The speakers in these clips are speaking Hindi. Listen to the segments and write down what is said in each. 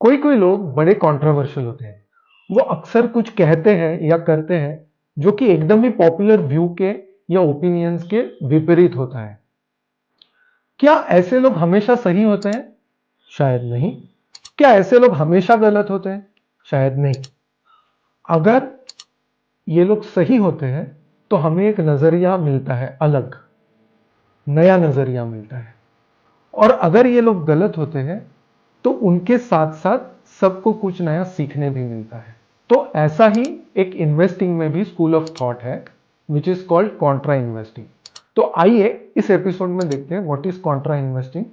कोई कोई लोग बड़े कंट्रोवर्शियल होते हैं। वो अक्सर कुछ कहते हैं या करते हैं जो कि एकदम ही पॉपुलर व्यू के या ओपिनियंस के विपरीत होता है। क्या ऐसे लोग हमेशा सही होते हैं? शायद नहीं। क्या ऐसे लोग हमेशा गलत होते हैं? शायद नहीं। अगर ये लोग सही होते हैं तो हमें एक नजरिया मिलता है, अलग नया नजरिया मिलता है। और अगर ये लोग गलत होते हैं तो उनके साथ साथ सबको कुछ नया सीखने भी मिलता है। तो ऐसा ही एक इन्वेस्टिंग में भी स्कूल ऑफ थॉट है which is called contra investing. तो आइए इस एपिसोड में देखते हैं what is contra investing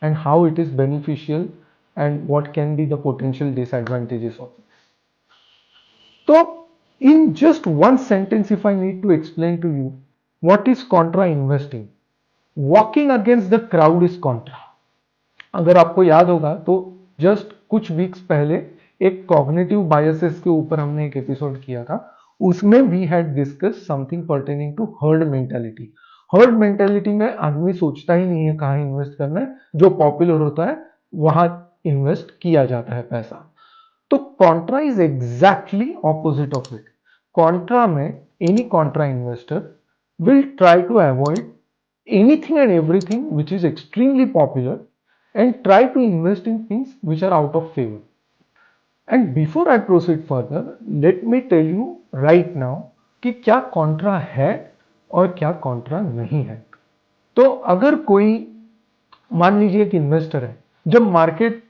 and how it is beneficial and what can be the potential disadvantages of it. तो in just one sentence if I need to explain to you what is contra investing, walking against the crowd is contra. अगर आपको याद होगा तो जस्ट कुछ वीक्स पहले एक कॉग्निटिव बायसेस के ऊपर हमने एक एपिसोड किया था। उसमें we had discuss something pertaining to herd mentality. Herd mentality में आदमी सोचता ही नहीं है कहाँ इन्वेस्ट करना है, जो पॉपुलर होता है वहां इन्वेस्ट किया जाता है पैसा। तो contra is exactly opposite of it. Contra में any contra investor will try to avoid anything and everything which is extremely popular and try to invest in things which are out of favor. And before I proceed further, let me tell you right now कि क्या कॉन्ट्रा है और क्या कॉन्ट्रा नहीं है। तो अगर कोई मान लीजिए एक इन्वेस्टर है, जब मार्केट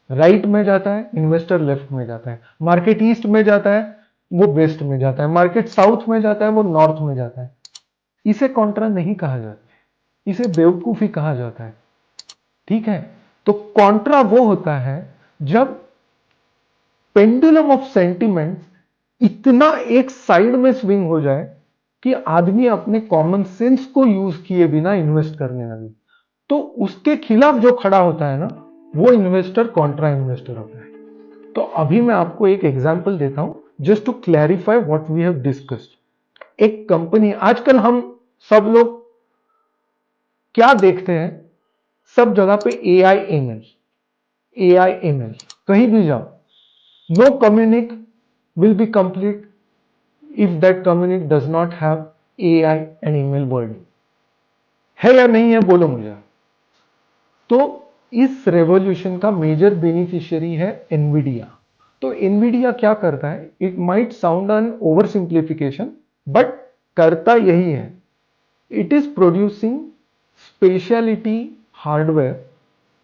राइट में जाता है इन्वेस्टर लेफ्ट में जाता है, मार्केट ईस्ट में जाता है वो वेस्ट में जाता है, मार्केट साउथ में जाता है वो नॉर्थ में जाता है, इसे कॉन्ट्रा नहीं कहा जाता, इसे बेवकूफी कहा जाता है। ठीक है। तो कॉन्ट्रा वो होता है जब पेंडुलम ऑफ सेंटिमेंट इतना एक साइड में स्विंग हो जाए कि आदमी अपने कॉमन सेंस को यूज किए बिना इन्वेस्ट करने लगे, तो उसके खिलाफ जो खड़ा होता है ना, वो इन्वेस्टर कॉन्ट्रा इन्वेस्टर होता है। तो अभी मैं आपको एक एग्जांपल देता हूं just to clarify what we have discussed. एक कंपनी, आजकल हम सब लोग क्या देखते हैं, सब जगह पे ए आई एम एल कहीं भी जाओ, no communique will be complete if that communique does not have a I and email word. है या नहीं है बोलो मुझे। तो इस रेवोल्यूशन का मेजर बेनिफिशियरी है एनवीडिया। तो एनवीडिया क्या करता है, it might sound an over simplification but करता यही है, it is producing specialty hardware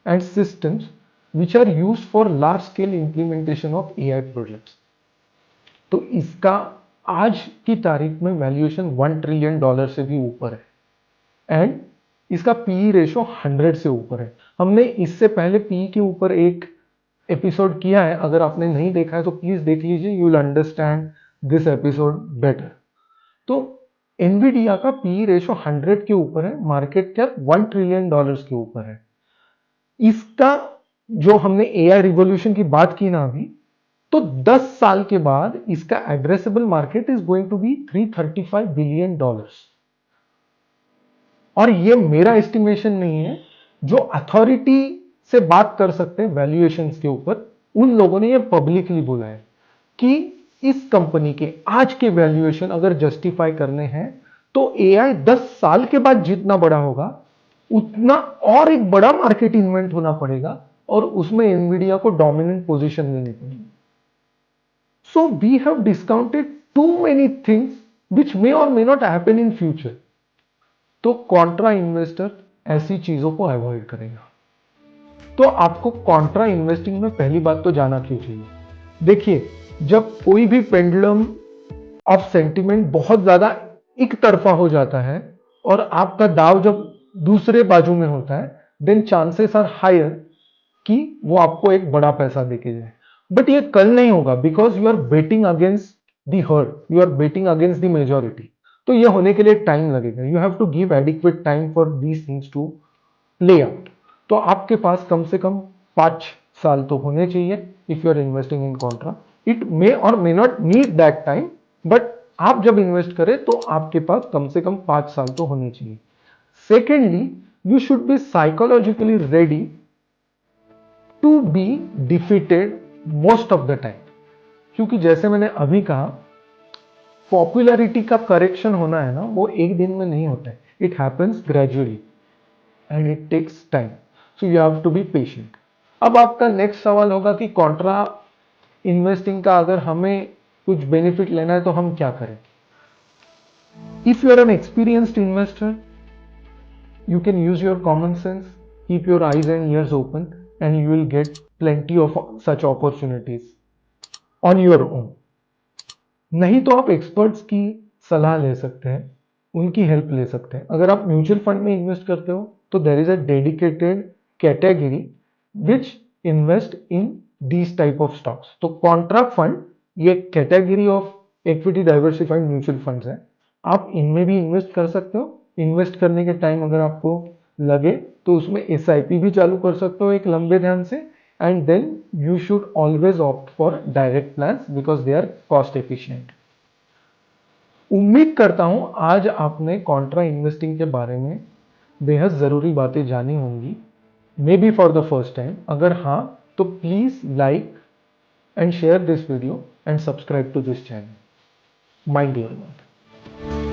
and systems which are used for large scale implementation of AI projects। तो इसका आज की तारीख में वैल्यूएशन $1 ट्रिलियन से भी ऊपर है एंड इसका पीई रेशो 100 से ऊपर है। हमने इससे पहले पीई के ऊपर एक एपिसोड किया है, अगर आपने नहीं देखा है तो प्लीज देख लीजिए, you will understand this episode better. तो एनवीडिया का पी रेशो 100 के ऊपर है, मार्केट कैप $1 ट्रिलियन के ऊपर है। इसका जो हमने एआई रिवॉल्यूशन की बात की ना अभी, तो 10 साल के बाद इसका addressable market is going to be $335 billion. और ये मेरा एस्टिमेशन नहीं है, जो अथॉरिटी से बात कर सकते हैं वैल्यूएशन के ऊपर, उन लोगों ने ये पब्लिकली बोला है कि इस कंपनी के आज के वैल्यूएशन अगर जस्टिफाई करने हैं तो एआई 10 साल के बाद जितना बड़ा होगा उतना और एक बड़ा मार्केट इन्वेंट होना पड़ेगा और उसमें एनवीडिया को डोमिनेंट पोजीशन लेनी पड़ेगी। So we have discounted too many things which may or may not happen in future. तो कॉन्ट्रा इन्वेस्टर ऐसी चीजों को अवॉइड करेगा। तो आपको कॉन्ट्रा इन्वेस्टिंग में पहली बात तो जाना क्यों चाहिए। देखिए, जब कोई भी पेंडुलम ऑफ सेंटिमेंट बहुत ज्यादा एक तरफा हो जाता है और आपका दाव जब दूसरे बाजू में होता है, देन चांसेस आर हायर कि वो आपको एक बड़ा पैसा देके जाए। बट ये कल नहीं होगा because you are betting against the herd, you are betting against the majority. तो ये होने के लिए टाइम लगेगा, you have to give adequate time for these things to play out. तो आपके पास कम से कम 5 साल तो होने चाहिए if you are investing in contra. It may or may not need that time, but आप जब इन्वेस्ट करें तो आपके पास कम से कम 5 साल तो होने चाहिए। Secondly, you should be psychologically ready to be defeated most of the time. क्योंकि जैसे मैंने अभी कहा, पॉपुलैरिटी का करेक्शन होना है ना, वो एक दिन में नहीं होता है, it happens gradually and it takes time, so you have to be patient. अब आपका नेक्स्ट सवाल होगा कि कॉन्ट्रा इन्वेस्टिंग का अगर हमें कुछ बेनिफिट लेना है तो हम क्या करें? If you are an experienced investor, you can use your common sense, keep your eyes and ears open, and you will get plenty of such opportunities on your own. नहीं तो आप एक्सपर्ट्स की सलाह ले सकते हैं, उनकी हेल्प ले सकते हैं। अगर आप म्यूचुअल फंड में इन्वेस्ट करते हो तो there is a dedicated category which invest in these type of stocks. तो कॉन्ट्रा फंड ये category of equity diversified mutual funds है, आप इनमें भी इन्वेस्ट कर सकते हो। इन्वेस्ट करने के टाइम अगर आपको लगे तो उसमें एसआईपी भी चालू कर सकते हो एक लंबे ध्यान से, and then you should always opt for direct plans because they are cost efficient. उम्मीद करता हूं आज आपने कॉन्ट्रा इन्वेस्टिंग के बारे में बेहद जरूरी बातें जानी होंगी, maybe for the first time. अगर हाँ तो please like and share this video and subscribe to this channel. Mind your work.